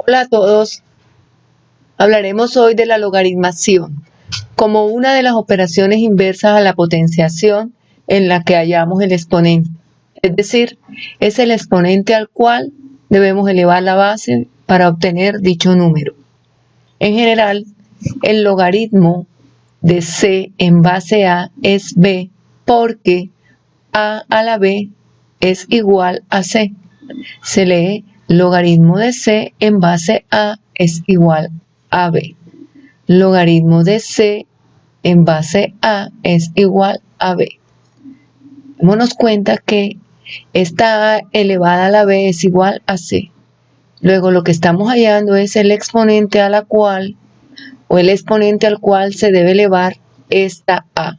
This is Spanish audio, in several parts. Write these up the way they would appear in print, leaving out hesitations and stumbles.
Hola a todos, hablaremos hoy de la logaritmación como una de las operaciones inversas a la potenciación en la que hallamos el exponente, es decir, es el exponente al cual debemos elevar la base para obtener dicho número. En general, el logaritmo de c en base a es b porque a la b es igual a c. Se lee logaritmo de c en base a es igual a b. Logaritmo de c en base a es igual a b. Démonos cuenta que esta a elevada a la b es igual a c. Luego lo que estamos hallando es el exponente a la cual o el exponente al cual se debe elevar esta a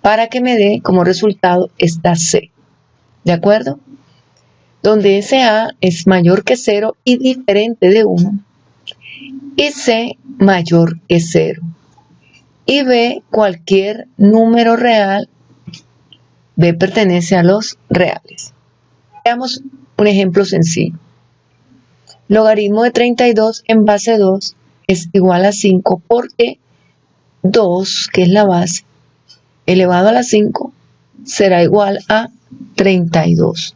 para que me dé como resultado esta c. ¿De acuerdo? Donde ese a es mayor que 0 y diferente de 1, y c mayor que 0, y b cualquier número real, b pertenece a los reales. Veamos un ejemplo sencillo. Logaritmo de 32 en base 2 es igual a 5 porque 2, que es la base, elevado a la 5, será igual a 32.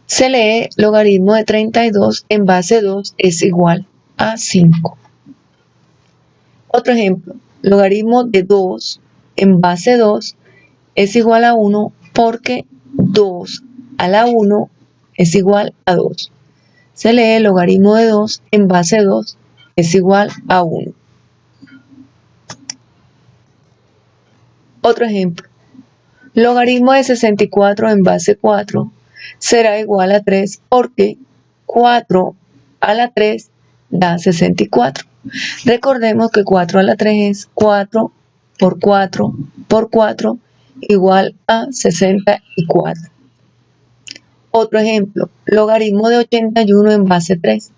Se lee logaritmo de 32 en base 2 es igual a 5. Otro ejemplo, logaritmo de 2 en base 2 es igual a 1 porque 2 a la 1 es igual a 2. Se lee logaritmo de 2 en base 2 es igual a 1. Otro ejemplo, logaritmo de 64 en base 4 será igual a 3 porque 4 a la 3 da 64. Recordemos que 4 a la 3 es 4 por 4 por 4 igual a 64. Otro ejemplo, logaritmo de 81 en base 3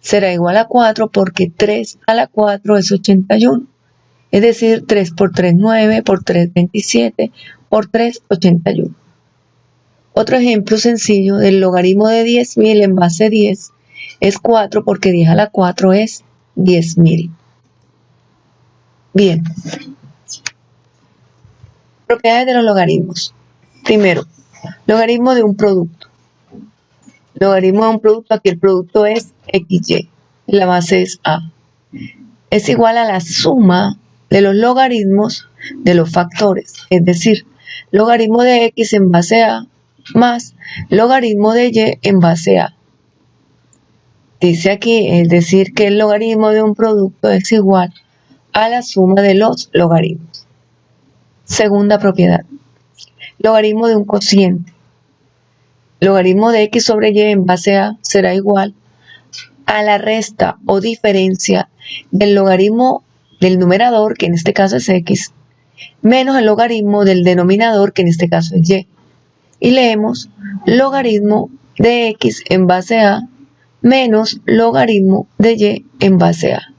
será igual a 4 porque 3 a la 4 es 81. Es decir, 3 por 3, 9, por 3, 27, por 3, 81. Otro ejemplo sencillo del logaritmo de 10.000 en base 10 es 4 porque 10 a la 4 es 10.000. Bien. Propiedades de los logaritmos. Primero, logaritmo de un producto. Logaritmo de un producto, aquí el producto es XY, la base es A. Es igual a la suma de los logaritmos de los factores, es decir, logaritmo de X en base A más logaritmo de Y en base A. Dice aquí, es decir, que el logaritmo de un producto es igual a la suma de los logaritmos. Segunda propiedad, logaritmo de un cociente. Logaritmo de X sobre Y en base A será igual a la resta o diferencia del logaritmo del numerador, que en este caso es X, menos el logaritmo del denominador, que en este caso es Y. Y leemos logaritmo de X en base A menos logaritmo de Y en base A.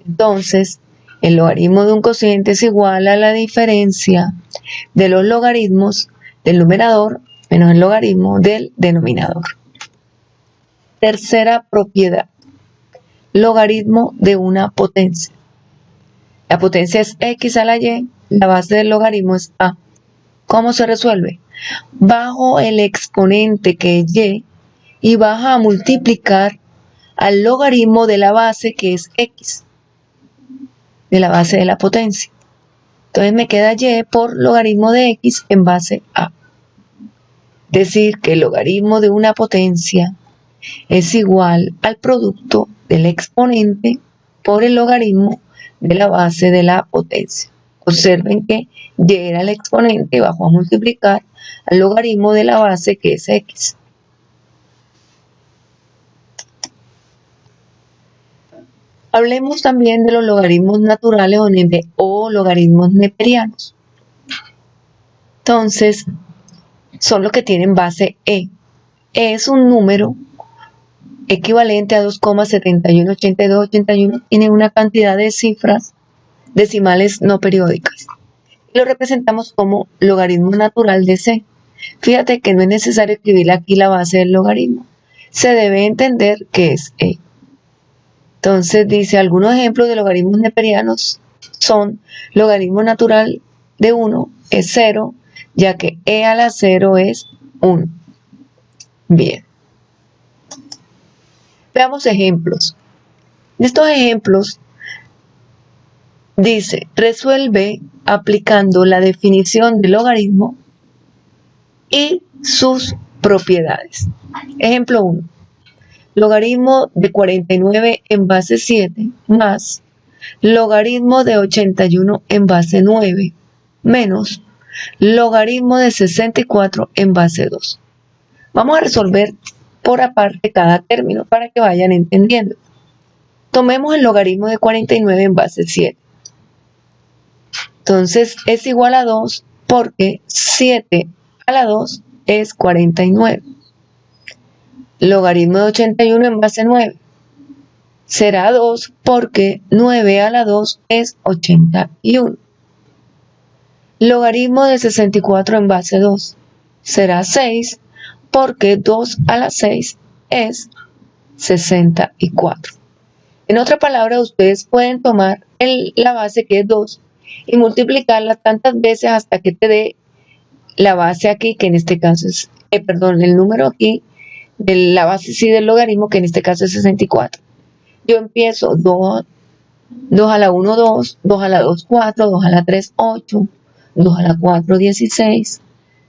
Entonces, el logaritmo de un cociente es igual a la diferencia de los logaritmos del numerador menos el logaritmo del denominador. Tercera propiedad, logaritmo de una potencia. La potencia es X a la Y, la base del logaritmo es A. ¿Cómo se resuelve? Bajo el exponente que es Y vas a multiplicar al logaritmo de la base que es X, de la base de la potencia. Entonces me queda Y por logaritmo de X en base A. Decir que el logaritmo de una potencia es igual al producto del exponente por el logaritmo de la base de la potencia. Observen que Y era el exponente, bajo a multiplicar al logaritmo de la base que es X. Hablemos también de los logaritmos naturales o logaritmos neperianos. Entonces, son los que tienen base E. E es un número equivalente a 2,718281, tiene una cantidad de cifras decimales no periódicas. Lo representamos como logaritmo natural de C. Fíjate que no es necesario escribir aquí la base del logaritmo. se debe entender que es e. Entonces dice, algunos ejemplos de logaritmos neperianos son logaritmo natural de 1 es 0, ya que e a la 0 es 1. Bien. Veamos ejemplos. En estos ejemplos dice, resuelve aplicando la definición de logaritmo y sus propiedades. Ejemplo 1. Logaritmo de 49 en base 7 más logaritmo de 81 en base 9 menos logaritmo de 64 en base 2. Vamos a resolver por aparte cada término para que vayan entendiendo. Tomemos el logaritmo de 49 en base 7. Entonces es igual a 2 porque 7 a la 2 es 49. Logaritmo de 81 en base 9 será 2 porque 9 a la 2 es 81. Logaritmo de 64 en base 2 será 6 porque 2 a la 6 es 64. En otra palabra, ustedes pueden tomar la base que es 2 y multiplicarla tantas veces hasta que te dé la base aquí, que en este caso es, el número aquí, de la base sí del logaritmo, que en este caso es 64. Yo empiezo 2 a la 1, 2, 2 a la 2, 4, 2 a la 3, 8, 2 a la 4, 16,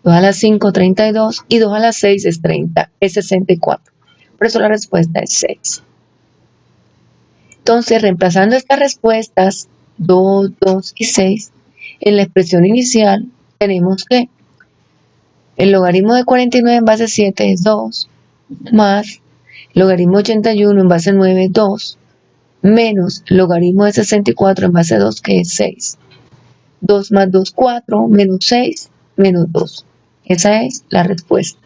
2 a la 5, 32 y 2 a la 6 es 30, es 64. Por eso la respuesta es 6. Entonces, reemplazando estas respuestas, 2, 2 y 6, en la expresión inicial tenemos que el logaritmo de 49 en base 7 es 2, más logaritmo de 81 en base 9 es 2, menos logaritmo de 64 en base 2 que es 6. 2 más 2, 4, menos 6, menos 2. Esa es la respuesta.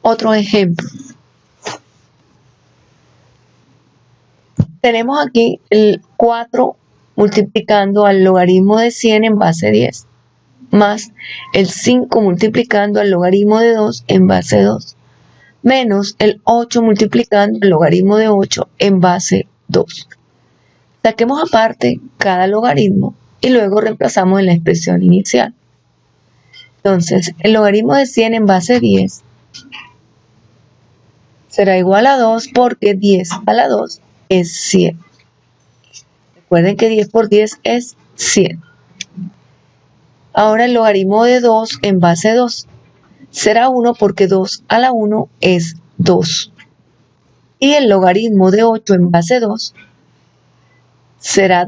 Otro ejemplo. Tenemos aquí el 4 multiplicando al logaritmo de 100 en base 10, más el 5 multiplicando al logaritmo de 2 en base 2, menos el 8 multiplicando al logaritmo de 8 en base 2. Saquemos aparte cada logaritmo y luego reemplazamos en la expresión inicial. Entonces, el logaritmo de 100 en base 10 será igual a 2 porque 10 a la 2 es 100. Recuerden que 10 por 10 es 100. Ahora el logaritmo de 2 en base 2 será 1 porque 2 a la 1 es 2. Y el logaritmo de 8 en base 2 será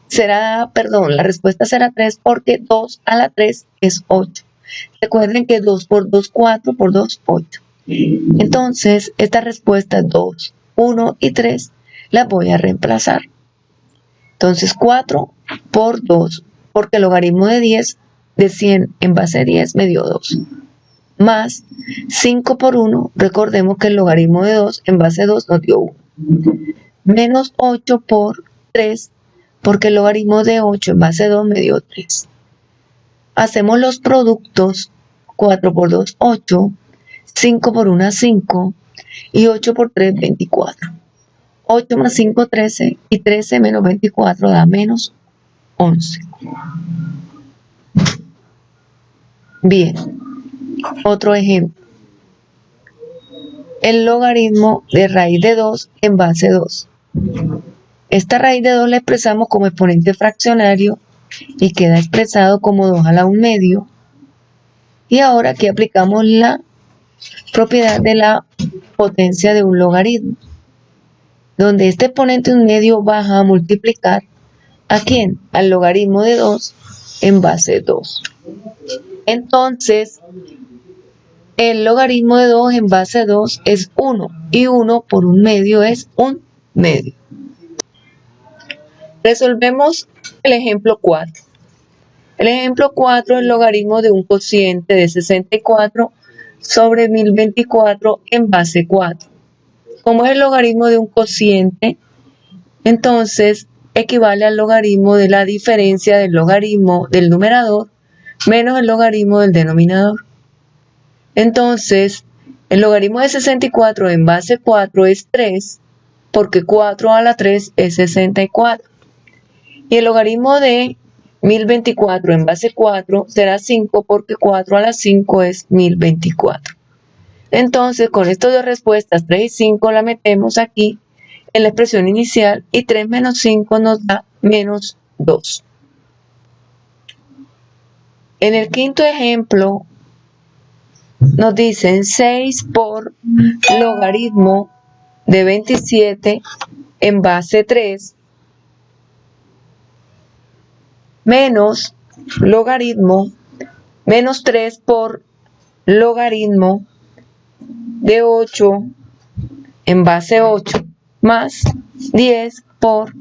la respuesta será 3 porque 2 a la 3 es 8. Recuerden que 2 por 2, 4 por 2, 8. Entonces, esta respuesta 2, 1 y 3 las voy a reemplazar. Entonces, 4 por 2, porque el logaritmo de 10, de 100 en base 10 me dio 2. Más 5 por 1, recordemos que el logaritmo de 2 en base 2 nos dio 1. Menos 8 por 3, porque el logaritmo de 8 en base 2 me dio 3. Hacemos los productos, 4 por 2, 8, 5 por 1, 5, y 8 por 3, 24. 8 más 5, 13, y 13 menos 24 da menos 11. Bien, otro ejemplo. El logaritmo de raíz de 2 en base 2. Esta raíz de 2 la expresamos como exponente fraccionario y queda expresado como 2 a la 1 medio. Y ahora aquí aplicamos la propiedad de la potencia de un logaritmo, donde este exponente 1 medio baja a multiplicar ¿a quién? Al logaritmo de 2 en base 2. Entonces, el logaritmo de 2 en base 2 es 1 y 1 por 1 medio es 1 medio. Resolvemos el ejemplo 4. El ejemplo 4 es el logaritmo de un cociente de 64 sobre 1024 en base 4. Como es el logaritmo de un cociente, entonces equivale al logaritmo de la diferencia del logaritmo del numerador menos el logaritmo del denominador. Entonces, el logaritmo de 64 en base 4 es 3, porque 4 a la 3 es 64. Y el logaritmo de 1024 en base 4 será 5, porque 4 a la 5 es 1024. Entonces, con estas dos respuestas, 3 y 5, la metemos aquí en la expresión inicial y 3 menos 5 nos da menos 2. En el quinto ejemplo, nos dicen 6 por logaritmo de 27 en base 3 menos logaritmo menos 3 por logaritmo de 8 en base 8 más 10 por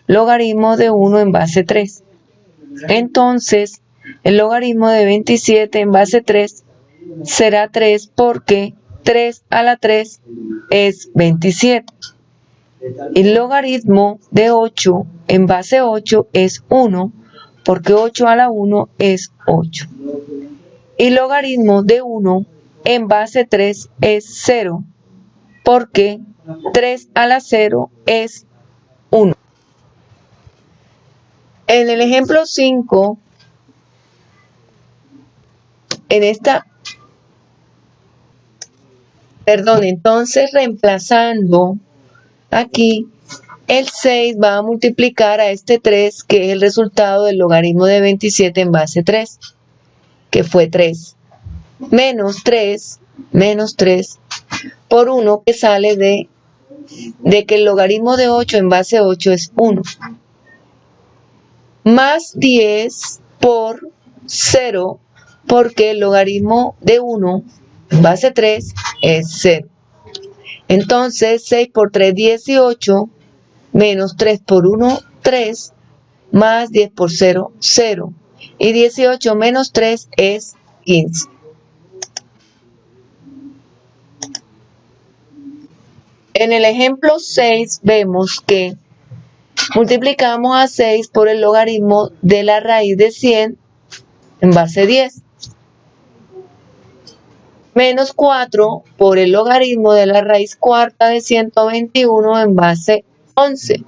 logaritmo de 1 en base 3. Entonces, el logaritmo de 27 en base 3 será 3, porque 3 a la 3 es 27. El logaritmo de 8 en base 8 es 1, porque 8 a la 1 es 8. Y logaritmo de 1 en base 3 es 0, porque 3 a la 0 es 1. En el ejemplo 5, entonces reemplazando aquí, el 6 va a multiplicar a este 3, que es el resultado del logaritmo de 27 en base 3, que fue 3, menos 3 por 1, que sale de que el logaritmo de 8 en base 8 es 1, más 10 por 0, porque el logaritmo de 1 en base 3 es 0. Entonces, 6 por 3, 18, menos 3 por 1, 3, más 10 por 0, 0. Y 18 menos 3 es 15. En el ejemplo 6 vemos que multiplicamos a 6 por el logaritmo de la raíz de 100 en base 10. Menos 4 por el logaritmo de la raíz cuarta de 121 en base 11.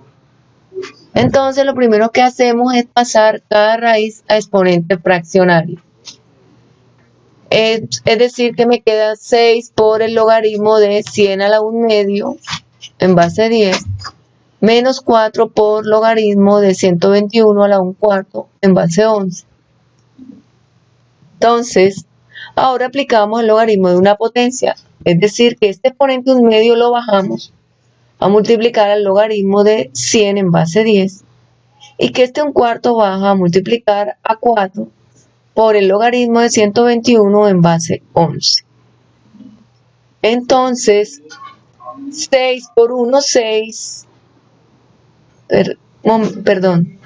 Entonces, lo primero que hacemos es pasar cada raíz a exponente fraccionario. Es decir, que me queda 6 por el logaritmo de 100 a la 1 medio en base 10, menos 4 por logaritmo de 121 a la 1 cuarto en base 11. Entonces, ahora aplicamos el logaritmo de una potencia, es decir, que este exponente 1 medio lo bajamos a multiplicar al logaritmo de 100 en base 10, y que este 1 cuarto baja a multiplicar a 4 por el logaritmo de 121 en base 11. Entonces, 6 por 1, 6. Perdón.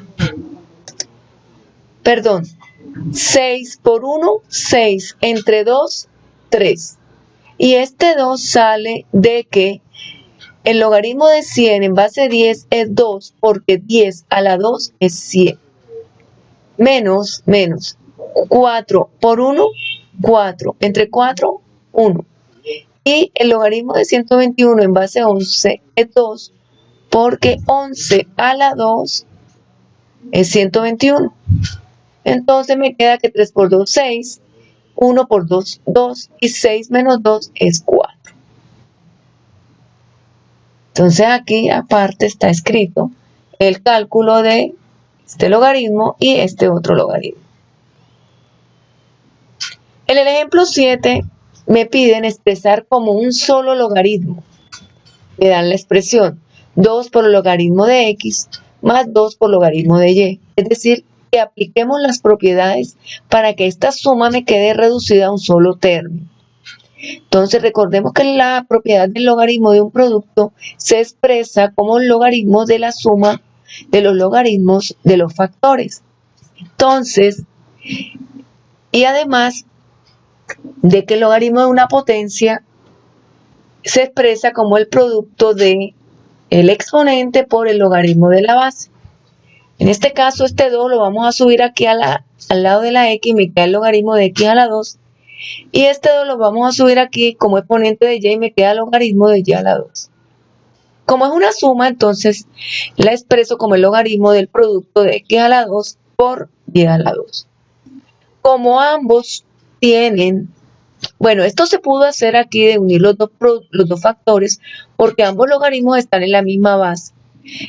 6 por 1, 6. Entre 2, 3. Y este 2 sale de que el logaritmo de 100 en base 10 es 2, porque 10 a la 2 es 100. Menos 4 por 1, 4. Entre 4, 1. Y el logaritmo de 121 en base 11 es 2, porque 11 a la 2 es 121. Entonces me queda que 3 por 2, 6. 1 por 2, 2. Y 6 menos 2 es 4. Entonces aquí aparte está escrito el cálculo de este logaritmo y este otro logaritmo. En el ejemplo 7 me piden expresar como un solo logaritmo. Me dan la expresión 2 por el logaritmo de x más 2 por logaritmo de y. Es decir, que apliquemos las propiedades para que esta suma me quede reducida a un solo término. Entonces recordemos que la propiedad del logaritmo de un producto se expresa como el logaritmo de la suma de los logaritmos de los factores. Entonces, y además de que el logaritmo de una potencia se expresa como el producto de el exponente por el logaritmo de la base. En este caso, este 2 lo vamos a subir aquí a la al lado de la x me queda el logaritmo de x a la 2. Y este 2 lo vamos a subir aquí como exponente de y y me queda el logaritmo de y a la 2. Como es una suma, entonces la expreso como el logaritmo del producto de x a la 2 por y a la 2. Como ambos tienen, bueno, esto se pudo hacer aquí de unir los dos factores porque ambos logaritmos están en la misma base.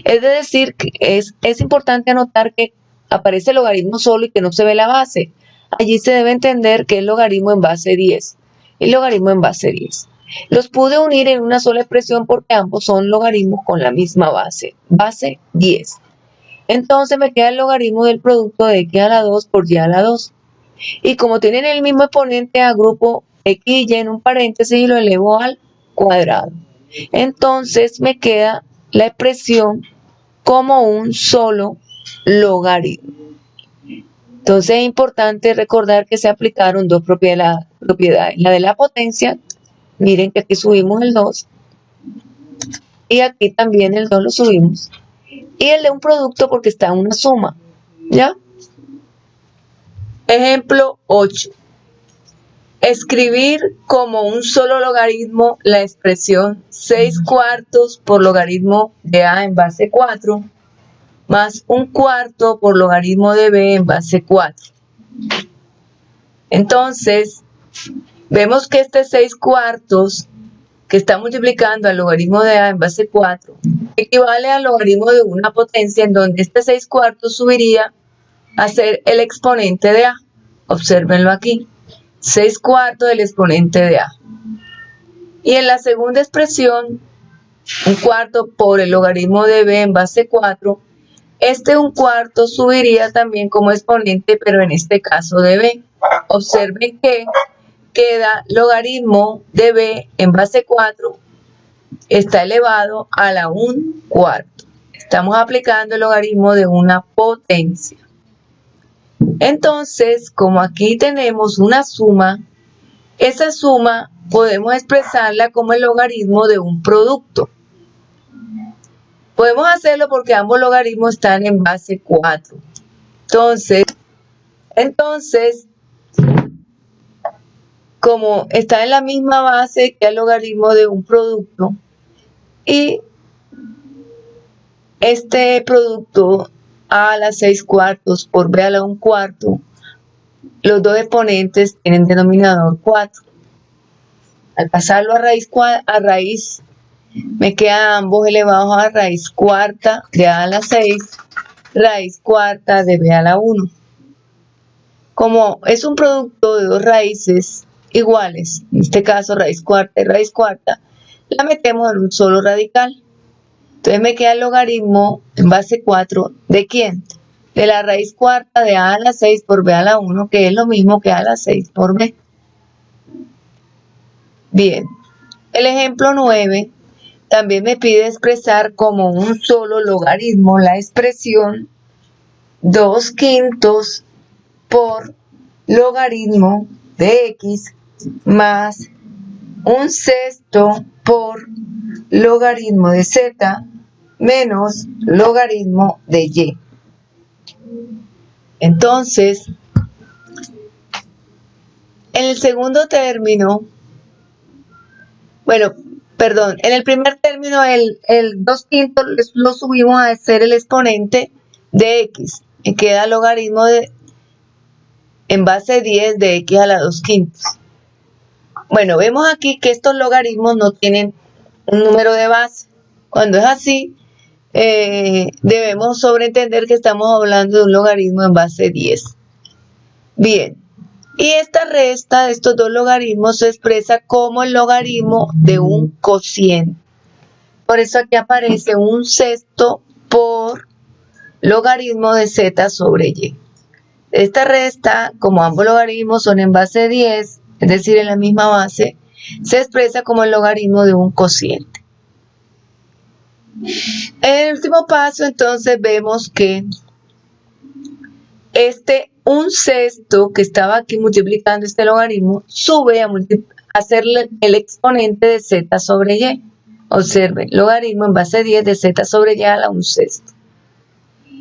Es decir, que es importante anotar que aparece el logaritmo solo y que no se ve la base. Allí se debe entender que es logaritmo en base 10 y logaritmo en base 10. Los pude unir en una sola expresión porque ambos son logaritmos con la misma base 10. Entonces me queda el logaritmo del producto de x a la 2 por y a la 2. Y como tienen el mismo exponente, agrupo x y y en un paréntesis y lo elevo al cuadrado. Entonces me queda la expresión como un solo logaritmo. Entonces es importante recordar que se aplicaron dos propiedades. La de la potencia, miren que aquí subimos el 2 y aquí también el 2 lo subimos. Y el de un producto porque está en una suma, ¿ya? Ejemplo 8. Escribir como un solo logaritmo la expresión 6/4 por logaritmo de a en base 4 más 1/4 por logaritmo de b en base 4. Entonces, vemos que este 6/4 que está multiplicando al logaritmo de a en base 4 equivale al logaritmo de una potencia en donde este 6/4 subiría a ser el exponente de a. Obsérvenlo aquí. 6/4 del exponente de a. Y en la segunda expresión, 1/4 por el logaritmo de b en base 4, este 1/4 subiría también como exponente, pero en este caso de b. Observen que queda logaritmo de b en base 4 está elevado a la 1/4. Estamos aplicando el logaritmo de una potencia. Entonces, como aquí tenemos una suma, esa suma podemos expresarla como el logaritmo de un producto. Podemos hacerlo porque ambos logaritmos están en base 4. Entonces, como está en la misma base que el logaritmo de un producto, y este producto a la 6/4 por b a la 1/4, los dos exponentes tienen denominador 4. Al pasarlo a raíz, me quedan ambos elevados a raíz cuarta de a la 6, raíz cuarta de b a la 1. Como es un producto de dos raíces iguales, en este caso raíz cuarta y raíz cuarta, la metemos en un solo radical. Entonces me queda el logaritmo en base 4 ¿de quién? De la raíz cuarta de a la 6 por b a la 1, que es lo mismo que a la 6 por b. Bien, el ejemplo 9 también me pide expresar como un solo logaritmo la expresión 2/5 por logaritmo de x más 1/6 por logaritmo de z menos logaritmo de y. Entonces, en el segundo término, en el primer término el 2/5 lo subimos a ser el exponente de x. Me queda logaritmo en base 10 de x a la 2/5. Bueno, vemos aquí que estos logaritmos no tienen un número de base. Cuando es así, debemos sobreentender que estamos hablando de un logaritmo en base 10. Bien, y esta resta de estos dos logaritmos se expresa como el logaritmo de un cociente. Por eso aquí aparece 1/6 por logaritmo de z sobre y. Esta resta, como ambos logaritmos son en base 10, es decir, en la misma base, se expresa como el logaritmo de un cociente. En el último paso, entonces, vemos que este 1/6 que estaba aquí multiplicando este logaritmo sube a ser el exponente de z sobre y. Observen, logaritmo en base 10 de z sobre y a la 1/6.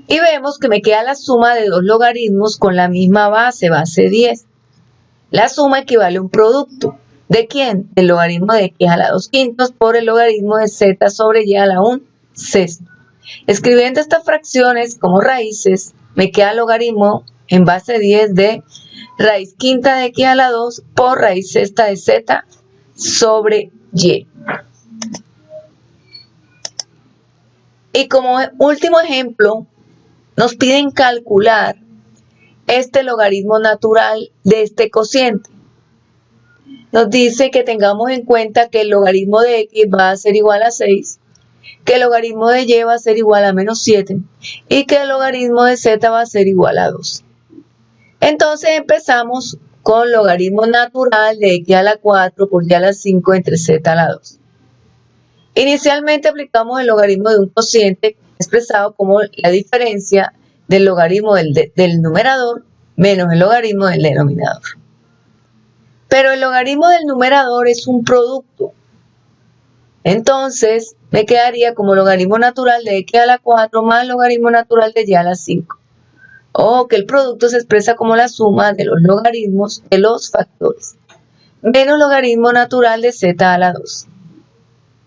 Y vemos que me queda la suma de dos logaritmos con la misma base 10. La suma equivale a un producto. ¿De quién? Del logaritmo de x a la 2/5 por el logaritmo de z sobre y a la 1/6. Escribiendo estas fracciones como raíces, me queda el logaritmo en base 10 de raíz quinta de x a la 2 por raíz sexta de z sobre y. Y como último ejemplo, nos piden calcular este logaritmo natural de este cociente. Nos dice que tengamos en cuenta que el logaritmo de x va a ser igual a 6, que el logaritmo de y va a ser igual a menos 7 y que el logaritmo de z va a ser igual a 2. Entonces empezamos con logaritmo natural de x a la 4 por y a la 5 entre z a la 2. Inicialmente aplicamos el logaritmo de un cociente expresado como la diferencia del logaritmo del numerador menos el logaritmo del denominador. Pero el logaritmo del numerador es un producto. Entonces me quedaría como logaritmo natural de x a la 4 más logaritmo natural de y a la 5. O que el producto se expresa como la suma de los logaritmos de los factores menos logaritmo natural de z a la 2.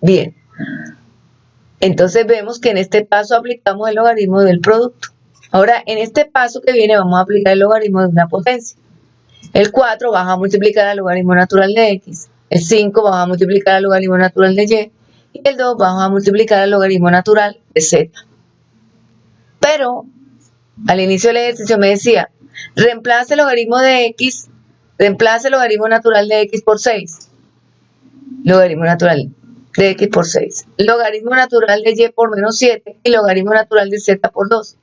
Bien. Entonces vemos que en este paso aplicamos el logaritmo del producto. Ahora, en este paso que viene vamos a aplicar el logaritmo de una potencia. El 4 vamos a multiplicar al logaritmo natural de x. El 5 vamos a multiplicar al logaritmo natural de y. Y el 2 vamos a multiplicar al logaritmo natural de z. Pero, al inicio del ejercicio me decía, reemplace el logaritmo de x, reemplace el logaritmo natural de x por 6. Logaritmo natural de x por 6. Logaritmo natural de y por menos 7 y logaritmo natural de z por 2.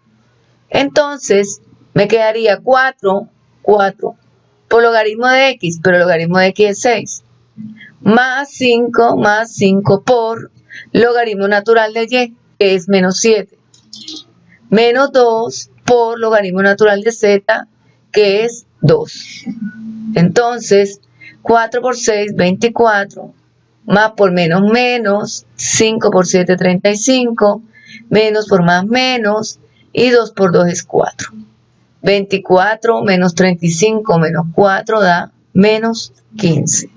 Entonces, me quedaría 4 por logaritmo de x, pero el logaritmo de x es 6. Más 5 por logaritmo natural de y, que es menos 7. Menos 2 por logaritmo natural de z, que es 2. Entonces, 4 por 6, 24. Más por menos, 5 por 7, 35, menos por más menos, y 2 por 2 es 4. 24 menos 35 menos 4 da menos 15.